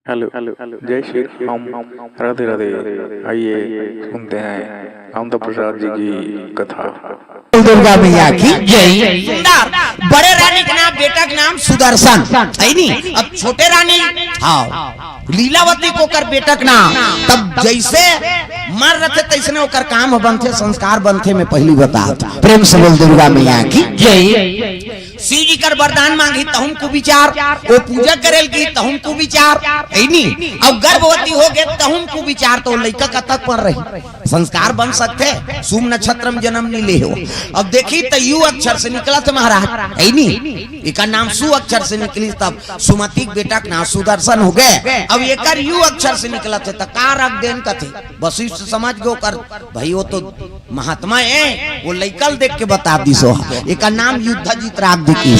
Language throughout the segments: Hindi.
हेलो हेलो जय श्री राम। राधे राधे। आइए सुनते हैं आनंद प्रसाद जी की कथा। दुर्गा मैया की जय। सुंदर बड़े रानी का नाम, बेटा का नाम सुदर्शन है नी। अब छोटे रानी लीलावती को कर बेटा का नाम, तब जैसे मर रहे थे तैसने होकर काम बनते, संस्कार बनते में पहली बता। प्रेम से बोल दुर्गा मैया की जय। शिव जी कर वरदान मांगी तहुम को विचार, वो पूजा करेल की तहुम को विचार है नी। अब गर्भवती हो गए तहुम को विचार, तो लड़का का तक पर रही संस्कार बन सकते। सुम नक्षत्र में जन्म नहीं ले हो। अब देखी तो यू अक्षर से निकला था महाराज है नी, इका नाम सु अक्षर से निकली, तब सुमति बेटा का नाम सुदर्शन हो गए। अब एक यू अक्षर से निकला थे तो का रख देन का थे वशिष्ठ समझ गो कर भाई वो तो महात्मा है, वो लड़कल देख के बता दी सो एक नाम युद्ध जीत राग दी की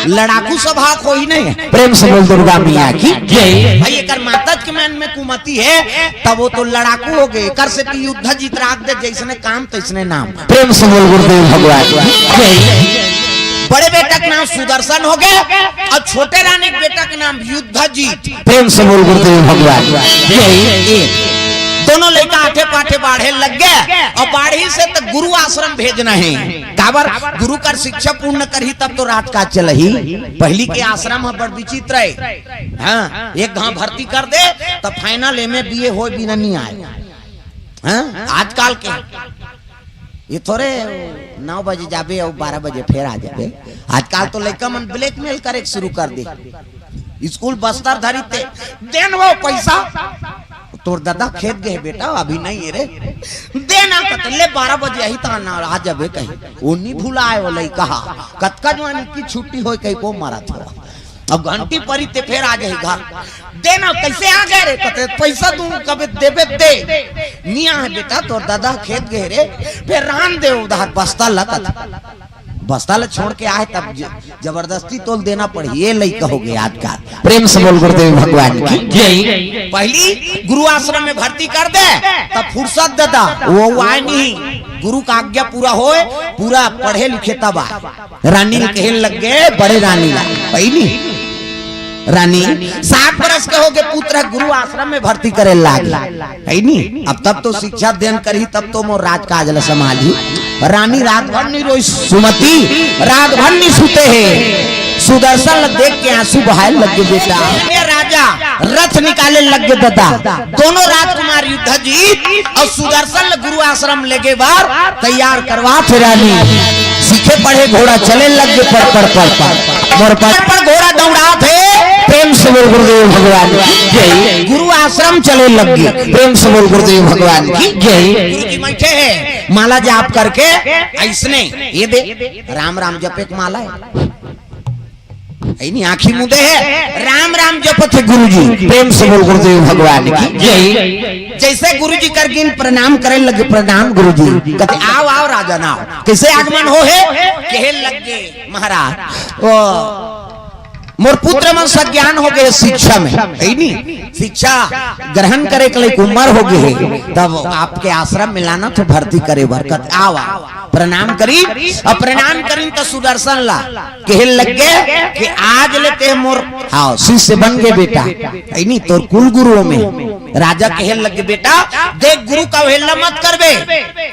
लड़ाकू स्वभाव कोई नहीं है। प्रेम से बोल दुर्गा मैया की जय। भाई एक माता के मन में कुमति है तब वो तो लड़ाकू हो गए, कर से युद्ध जीत राग दे जैसने काम तैसने नाम। प्रेम से बोल गुरुदेव भगवान जय। बड़े बेटा का नाम सुदर्शन हो गए और छोटे रानी के बेटा का नाम युद्ध जीत। प्रेम से बोल गुरुदेव भगवान जय। दोनों लड़का आठे पाठे बाढ़े लग गए और बाढ़ी से तो गुरु आश्रम भेजना है। काबर गुरु कर शिक्षा पूर्ण कर ही तब तो रात का चल ही। पहली के आश्रम बड़ विचित्र है। हाँ, एक गांव भर्ती कर दे तो फाइनल एम ए बीए हो भी नहीं आए। हाँ, आजकल के ये थोड़े 9 बजे जाबे और 12 बजे फिर आ जाबे। आजकल तो लड़का मन ब्लैकमेल करे शुरू कर दे। स्कूल बस्तर धरी थे देन वो पैसा तोर दादा खेत गए बेटा अभी नहीं रे देना कतले 12 बजे ही ता ना आ जाबे कहीं वो नहीं भूलाए वो लड़का कतका जवानी की छुट्टी हो कहीं को मारा था। अब घंटी परी ते फिर आ जाए घर देना कैसे आ गए रे कते पैसा दूं कबे देबे दे निया है बेटा तोर दादा खेत गए रे फिर रान दे उधर बस्ता लगत बस्ता ले छोड़ के आए तब जबरदस्ती तोल देना पड़ी। ये लड़का हो गया आज का। प्रेम से बोल गुरुदेव भगवान की जय। पहली गुरु आश्रम में भर्ती कर दे तब फुर्सत देता वो आए नहीं, गुरु का आज्ञा पूरा होए पूरा पढ़े लिखे तब आए। रानी कहे लग गए बड़े रानी ला पहली रानी 7 बरस के हो गए पुत्र गुरु आश्रम में भर्ती करे लाग है नी। अब तब तो शिक्षा देन करी तब तो मोर राज काज संभाली। रानी रात भर नहीं रोई, सुमति रात भर नहीं सुते है। सुदर्शन देख के आंसू बहाए लग गए बेटा। राजा रथ निकाले लग गए दादा। दोनों राजकुमार युद्ध जीत और सुदर्शन गुरु आश्रम लेके बार तैयार करवा थे। रानी सीखे पढ़े घोड़ा चले लग गए पर घोड़ा दौड़ा थे। प्रेम से बोल गुरुदेव भगवान की जय। गुरु आश्रम चले लग गए। प्रेम से बोल गुरुदेव भगवान की जय। गुरु की बैठे है माला जाप करके ऐसने ये दे राम राम जपे माला है नहीं आंखी मुदे है राम राम जपत है गुरु जी। प्रेम से बोल गुरुदेव भगवान की जय। जैसे गुरु जी करके प्रणाम करे लगे प्रणाम गुरु जी कहते आओ आओ राजा नाओ कैसे आगमन हो है कहे लग गए महाराज ओ मोर पुत्र मन सज्ञान हो गए शिक्षा में है नी। शिक्षा ग्रहण करे के लिए उम्र हो गई है तब आपके आश्रम में लाना तो भर्ती करे बरकत आओ प्रणाम करी और प्रणाम करी तो सुदर्शन ला कहे लग गए कि आज लेते मोर हाँ शिष्य बन गए बेटा है नी। तो कुल गुरुओं में राजा कहे लग गए बेटा देख गुरु का अवहेलना मत करबे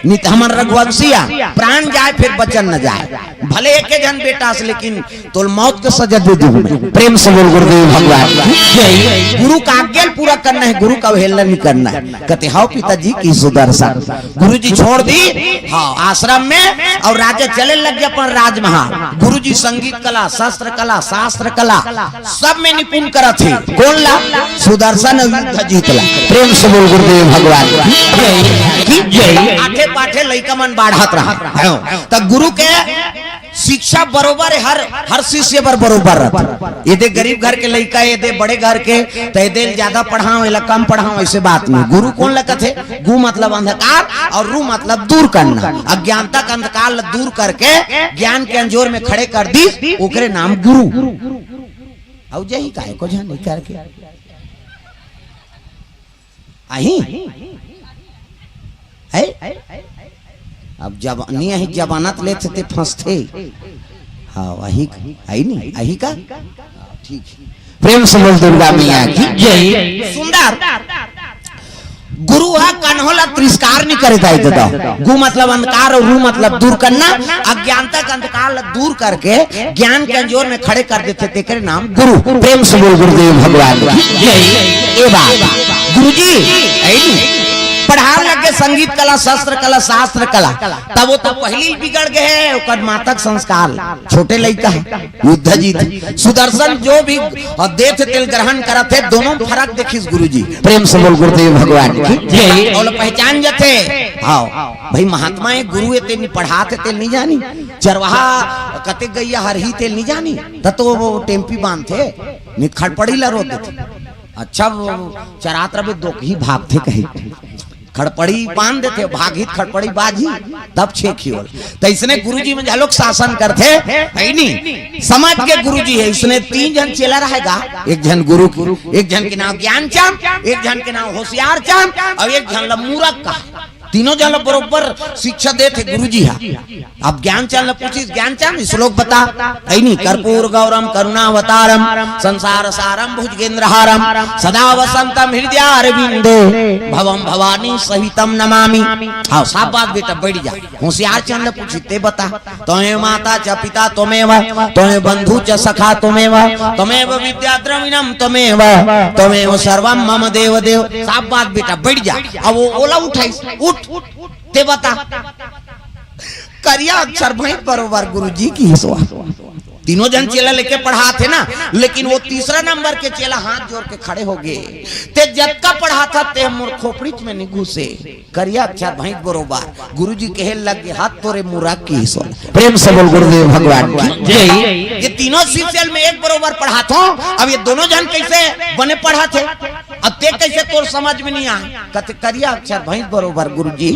नहीं तो हमार रघुवंशिया प्राण जाए फिर बचन न जाए। भले एक जन बेटा से लेकिन तो मौत के सजा दे दूं। प्रेम से बोल गुरुदेव भगवान जय। गुरु का आज्ञा पूरा करना है, गुरु का अवहेलना नहीं करना है। कहते हाँ पिताजी की सुदर्शन गुरु जी छोड़ दी हाँ आश्रम में और राजा चले लग गया अपन राजमहल। गुरु जी संगीत कला शास्त्र कला सब में निपुण करा थे। कौन ला सुदर्शन युद्ध जीतला। प्रेम से बोल गुरुदेव भगवान की जय। आठे पाठे लड़का मन बाढ़त रहा तब गुरु के शिक्षा बरोबर हर शिष्य पर बरोबर रहता। ये दे गरीब घर के लड़का ये दे बड़े घर के तो दे ज्यादा पढ़ाओ या कम पढ़ाओ ऐसे बात नहीं। गुरु कौन लगत है गु मतलब अंधकार और रू मतलब दूर करना। अज्ञानता का अंधकार दूर करके ज्ञान के अंजोर में खड़े कर दी ओकरे नाम गुरु। और यही काहे को जान नहीं करके आई है अब जब नहीं जमानत लेते थे फंसते हाँ वही आई नहीं आई का ठीक प्रेम से बोल दुर्गा मैया की जय। सुंदर गुरु है कन्होला तिरस्कार नहीं करे दादा। गु मतलब अंधकार और रू मतलब दूर करना। अज्ञानता का अंधकार दूर करके ज्ञान के अंजोर में खड़े कर देते थे तेरे नाम गुरु। प्रेम से बोल गुरुदेव भगवान की जय। ए बात गुरुजी पढ़ा लगे संगीत कला शस्त्र कला शास्त्र कला तब वो तो पहली बिगड़ गए ओकर मातक संस्कार छोटे लड़का है युद्ध जीत सुदर्शन जो भी देथ तेल ग्रहण करत है दोनों फर्क देखिस गुरुजी। प्रेम से बोल गुरुदेव भगवान की जय। और पहचान जाते हाँ भाई महात्मा है गुरु है तेल पढ़ाते तेल नहीं जानी चरवाहा कते गैया हर ही तेल नहीं जानी तो वो टेम्पी बांधते निखड़ पड़ी ला रोते थे। अच्छा चरात रहे दो ही भागते कहीं खड़पड़ी बांध देते भागित खड़पड़ी बाजी तब छेखी होल। तो इसने गुरुजी में लोग शासन करते है नहीं समाज के गुरुजी है। इसने 3 जन चेला रहेगा एक जन गुरु एक जन के नाम ज्ञान चांद एक जन के नाम होशियार चांद और एक जन मूरख का। तीनों जन बरोबर शिक्षा देते गुरुजी है। अब ज्ञान चांद पूछी ज्ञान चांद श्लोक बता नहीं कर्पूर गौरम करुणावतारम संसार सारम भुजगेंद्रहारम सदा वसंतम हृदयारविंदे भवम भवानी सहितम नमामि। हाँ साफ बात बेटा बैठ जा। होशियार चंद पूछी ते बता तुम्हें माता च पिता तुम्हें तुम्हें बंधु च सखा तुम्हें तुम्हें विद्या द्रविणम तुम्हें सर्वम मम देव देव। साफ बात बेटा बैठ जा। अब वो ओला उठाई उठ ते बता करिया अक्षर भाई बरोबर गुरुजी की हिस्सा। तीनों जन चेला लेके पढ़ा थे ना लेकिन वो तीसरा नंबर के चेला हाथ जोड़ के खड़े हो गए ते जब का पढ़ा था ते मोर खोपड़ी में नहीं घुसे करिया अक्षर भाई बरोबर गुरुजी कहे लगे हाथ तोरे मुरा की हिस्सा। प्रेम से बोल गुरुदेव भगवान की जय। ये तीनों सीरियल में एक बरोबर पढ़ा था। अब ये दोनों जन कैसे बने पढ़ा थे अब ते कैसे तोर समझ में नहीं आए कहते करिया अक्षर भाई बरोबर गुरुजी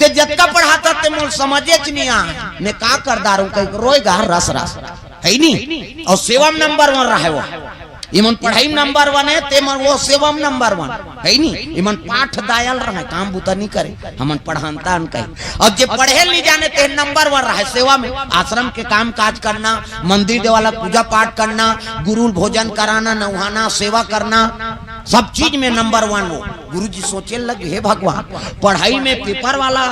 ते जब का पढ़ा था ते मोर समझे नहीं आए ने का कर दारू कहीं रोएगा रस रस है नहीं। और सेवम नंबर 1 रहे वो इमन पढ़ाई नंबर 1 है ते मन वो सेवम नंबर 1 है नहीं। इमन पाठ दायल रहे काम बुता नहीं करे हमन पढ़ानता अन कहीं। और जे पढ़े नहीं जाने ते नंबर 1 रहे सेवा में आश्रम के काम काज करना मंदिर देवाला पूजा पाठ करना गुरु भोजन कराना नहाना सेवा करना सब चीज में नंबर 1 हो। गुरुजी सोचे लगे हे भगवान पढ़ाई में पेपर वाला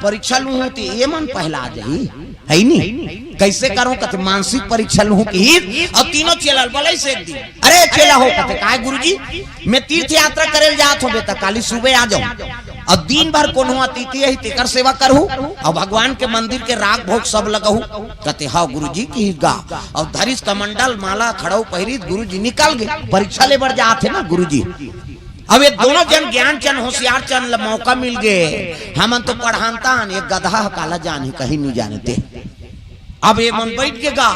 परीक्षा लू होती ये मन पहला आ जाही है नहीं कैसे करूं कहते मानसिक परीक्षा लू की। और तीनों चेला बोले से एक दिन अरे चेला हो कहते काय गुरुजी मैं तीर्थ यात्रा करे जात हो बेटा काली सुबह आ जाऊं और दिन भर कोनो अतिथि है तेकर सेवा करू और भगवान के मंदिर के राग भोग सब लगहू कहते हाँ गुरुजी की गा। और धरिस कमंडल माला खड़ाऊ पहिरी गुरुजी निकल गए परीक्षा ले बढ़ जाते ना गुरुजी। अब ये दोनों जन ज्ञान चंद होशियार चंद मौका मिल गए हम तो पढ़ानता ये गधा काला जान ही कहीं नहीं जानते। अब ये मन बैठ के गा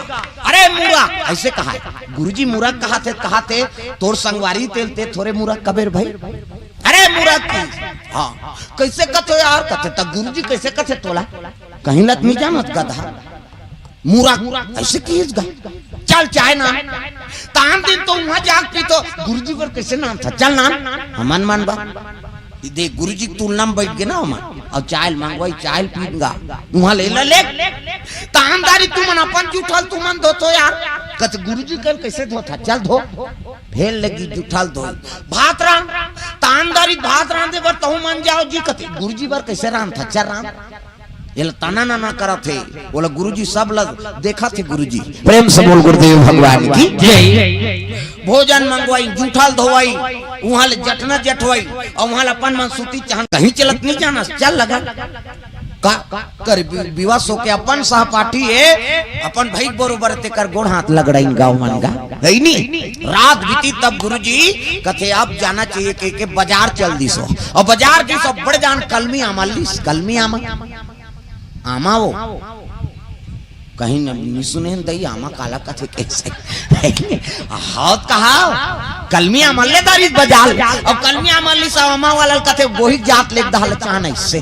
अरे मुरा ऐसे कहा है गुरुजी मुरा कहा थे तोर संगवारी तेल ते थोड़े मुरा कबेर भाई अरे मुरा की हाँ कैसे कथो यार कथे तब गुरुजी कैसे कथे तोला कहीं लत नहीं जानत गधा मुरा ऐसे की चल चाय ना तान दिन तो वहां जाग पी तो गुरुजी पर कैसे नाम था चल नाम हमन मान बा देख गुरुजी तुलना में बैठ गए ना हम और चाय मांगवाई चाय पीगा वहां ले ले तानदारी तू मन अपन जुठल तू मन धो तो यार कत गुरुजी कल कैसे धोता चल धो भेल लगी जुठल धो भात राम तानदारी भात राम दे बर तहु मन जाओ जी कते गुरुजी बर कैसे राम था चल राम ये ताना ना करा थे बोला गुरुजी सब लग देखा थे गुरुजी। प्रेम से बोल गुरुदेव भगवान की जय। भोजन मंगवाई जूठल धोवाई वहां जटना जटवाई और वहां अपन मन सूती चाह कहीं चलत नहीं जाना चल लगा का कर विवाह सो के अपन सहपाठी है अपन भाई बरोबर ते कर गोड़ हाथ लगड़ाई गाँव मन गा है नहीं। रात बीती तब गुरुजी कथे अब जाना चाहिए के बाजार चल दी सो और बाजार की सब बड़े जान कलमी आमा लिस कलमी आमा वो कहीं नहीं सुने दई आमा काला कथे कैसे हाथ कहा कलमी अमलेदारी बाजार और कलमी अमली सा आमा वाला कथे गोही जात ले दहल चान इससे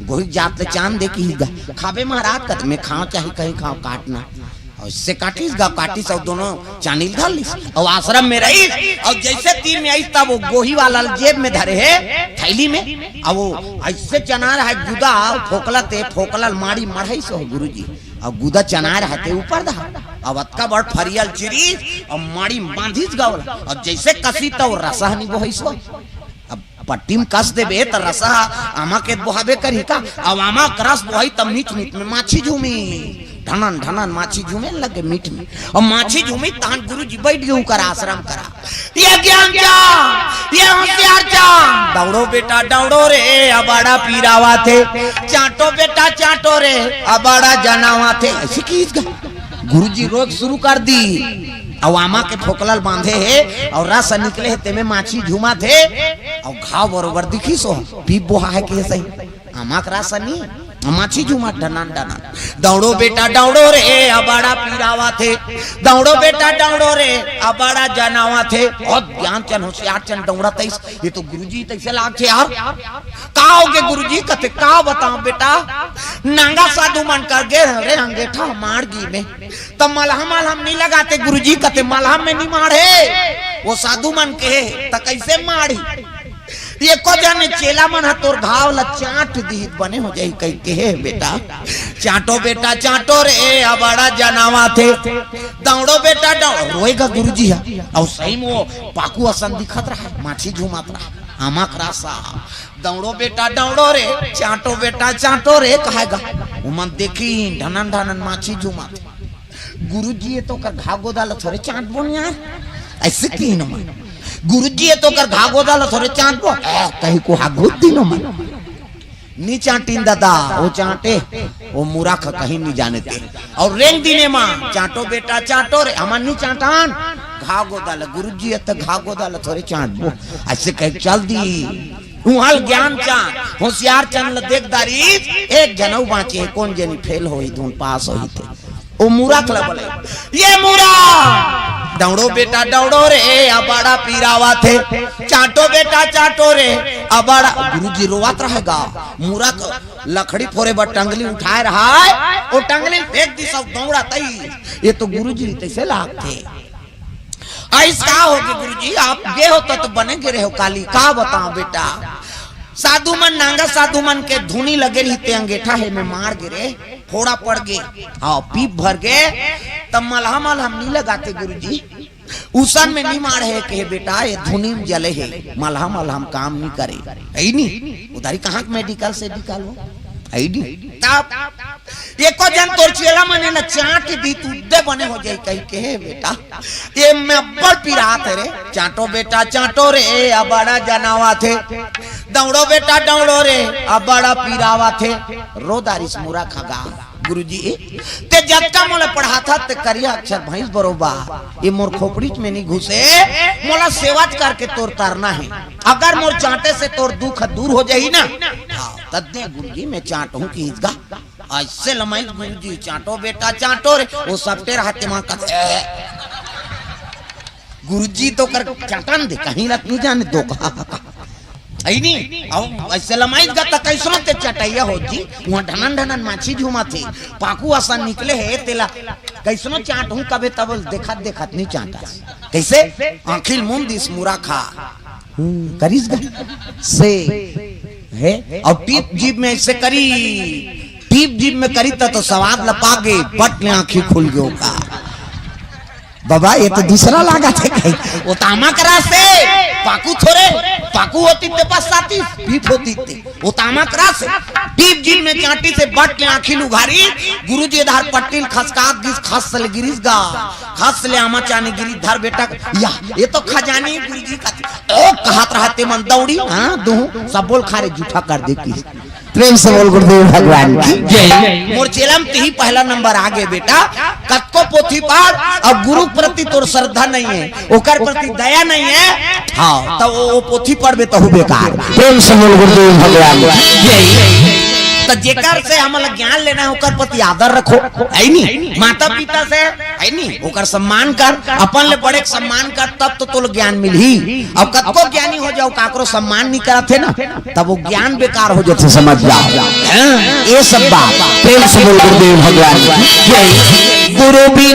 गोही जात ले चान दे की खाबे महाराज कथे में खाओ चाहे कहीं खाओ काटना और इससे काटिस गा काटिस और दोनों चानील डाल लिस और आश्रम में रही और जैसे तीर में आई तब वो गोही वाला जेब में धरे है थैली में अब वो ऐसे चना रहा है गुदा फोकला ते फोकला माड़ी मढ़ाई सो गुरुजी और गुदा चना रहा ते ऊपर दा अवत का बड़ फरियल चिरी और माड़ी बांधिस गावल और जैसे कसी तो रसहनी बोहिसो अब पट्टी में कस देबे त रसा आमा के बोहाबे करी का अब आमा करस बोही तब मीट मीट में माछी झूमी ढनन ढनन माछी झूमे लगे मीट में और माछी झूमी तहन गुरुजी बैठ गए कर आश्रम करा ये ज्ञान क्या ये होशियार क्या दौड़ो बेटा दौड़ो रे अबाड़ा पीरावा थे चाटो बेटा चाटो रे अबाड़ा जनावा थे ऐसे कीज गुरुजी रोज शुरू कर दी अवामा के फोकलल बांधे है और रस निकले है तेमे माछी झूमा थे और घाव बरोबर दिखी सो पीप बोहा है कि सही आमा का रस नहीं माछी झूमा डनन डनन दौड़ो बेटा दौड़ो रे अबाड़ा पीरावा थे दौड़ो बेटा दौड़ो रे अबाड़ा जनावा थे और ज्ञान चन होशियार चन दौड़ा तैस ये तो गुरुजी तैसे लाग थे यार का होगे गुरुजी कते का बताओ बेटा नांगा साधु मन कर गे रे अंगेठा मारगी में तब मलहम मलहम नहीं लगाते गुरुजी कते मलहम में नहीं मारे वो साधु मन के त कैसे मारी ये को जाने चेला मन तोर घाव ला चाट दी बने हो जाई कह के है बेटा बेटा चाटो रे अबाड़ा जनावा थे दौड़ो बेटा दौड़ो रोएगा गुरुजी है और सही में वो पाकू असन दिखत रहा माछी झूमत रहा आमा करासा दौड़ो बेटा दौड़ो रे चाटो बेटा चाटो रे कहेगा उमन देखी ढनन ढनन माछी झूमत गुरुजी ये तो कर घाव गोदाल थोड़े चाट बोन यार ऐसे की न मन गुरुजी ये तो कर घागो डालो थोड़े चाट को कहीं को हागुत दिनो मन नी चाटीन दादा वो चाटे वो मुराख कहीं नहीं जाने थे और रेंग दिने मां चाटो बेटा चाटो रे अमन नी चाटान घागो डाल गुरुजी ये तो घागो डालो थोड़े चाट वो ऐसे कहीं चल दी उहल ज्ञान चान होशियार चन ल देखदारी एक जनऊ बाँचे कौन जनी फेल होई धुन पास होई थे ओ मुरा खला बोले ये मुरा दौड़ो बेटा दौड़ो रे अबाड़ा पीरावा थे चाटो बेटा चाटो रे अबाड़ा गुरुजी रोवात रहेगा मुरा लकड़ी फोरे पर टंगली उठाए रहा है वो टंगली फेंक दी सब दौड़ा तई ये तो गुरुजी तैसे लाग थे ऐसा होगे गुरुजी आप गे होता तो बने गिरे हो काली का बताओ बेटा साधु मन नांगा साधु मन के धुनी लगे रही ते अंगेठा है में मार गिरे फोड़ा पड़ गए हाँ पीप भर गए तब मलहम मलहम नहीं लगाते गुरुजी उसन में नहीं मार है कि बेटा ये धुनी में जले है मलहम मलहम काम नहीं करे है नहीं उधारी कहाँ मेडिकल से निकालो आईडी तब ये को जन तोर चेला मने न चाट दी तू दे बने हो जाई कहीं के है बेटा ये मैं बड़ पिरात रे चाटो बेटा चाटो रे अबाड़ा जनावा थे दौड़ो बेटा दौड़ो रे अबाड़ा पीरावा थे रोदारिस मुरा खगा गुरुजी ते जत्ता मोला पढ़ाता ते करिया अक्षर भैंस बरोबर ये मोर खोपड़ी में नहीं घुसे मोला सेवा करके तोर तारना है अगर मोर चाटे से तोर दुख दूर हो जाई ना तद्दे गुरुजी मैं चाटूं की इसका ऐसे लमाई गुरुजी चाटो बेटा चाटो रे वो सबटे रहते मां का गुरुजी तो कर चाटन दे कहीं रख नहीं जाने दो आई नहीं अब ऐसे लमाई का त कैसो ते चटाइया हो जी वहां ढनन ढनन माछी झूमा थे पाकू आसान निकले है तेला कैसनो चाटूं कबे तब देखत देखत नहीं चाटा कैसे आंखिल मुंह दिस मुरा खा करिस से है और टीप जीभ में ऐसे करी टीप जीभ में करी तो स्वाद लपा गए पट ने आंखें खुल गयो का बाबा ये तो दूसरा लागा थे कहीं वो तामा करा से पाकू थोड़े पाकू होती ते पास साथी पीप होती थे वो तामा करा से टीप जीभ में चाटी से बट ने आंखें उघारी गुरुजी धार पट्टील खसकात गिस खस ले गिरिस गा खस ले आमा चाने गिरी धर बेटा या ये तो खजानी गुरुजी का ओ कहत रहते मन दौड़ी हां दू सब बोल खारे झूठा कर देती प्रेम से बोल गुरुदेव भगवान की जय मोर चेलम ही पहला नंबर आगे बेटा कतको पोथी पार अब गुरु प्रति तोर श्रद्धा नहीं है ओकर प्रति दया नहीं है हां तो वो पोथी पढ़बे तो हो बेकार प्रेम से बोल गुरुदेव भगवान की जय तो जेकर से हमला ज्ञान लेना है ओकर प्रति आदर रखो है नहीं माता पिता से है नहीं ओकर सम्मान कर अपन ले बड़े सम्मान कर तब तो तोल ज्ञान मिलही और कतको ज्ञानी हो जाओ काकरो सम्मान नहीं करत है ना तब वो ज्ञान बेकार हो जाते समझ जाओ ये सब बात प्रेम से बोल गुरुदेव भगवान जय गुरु भी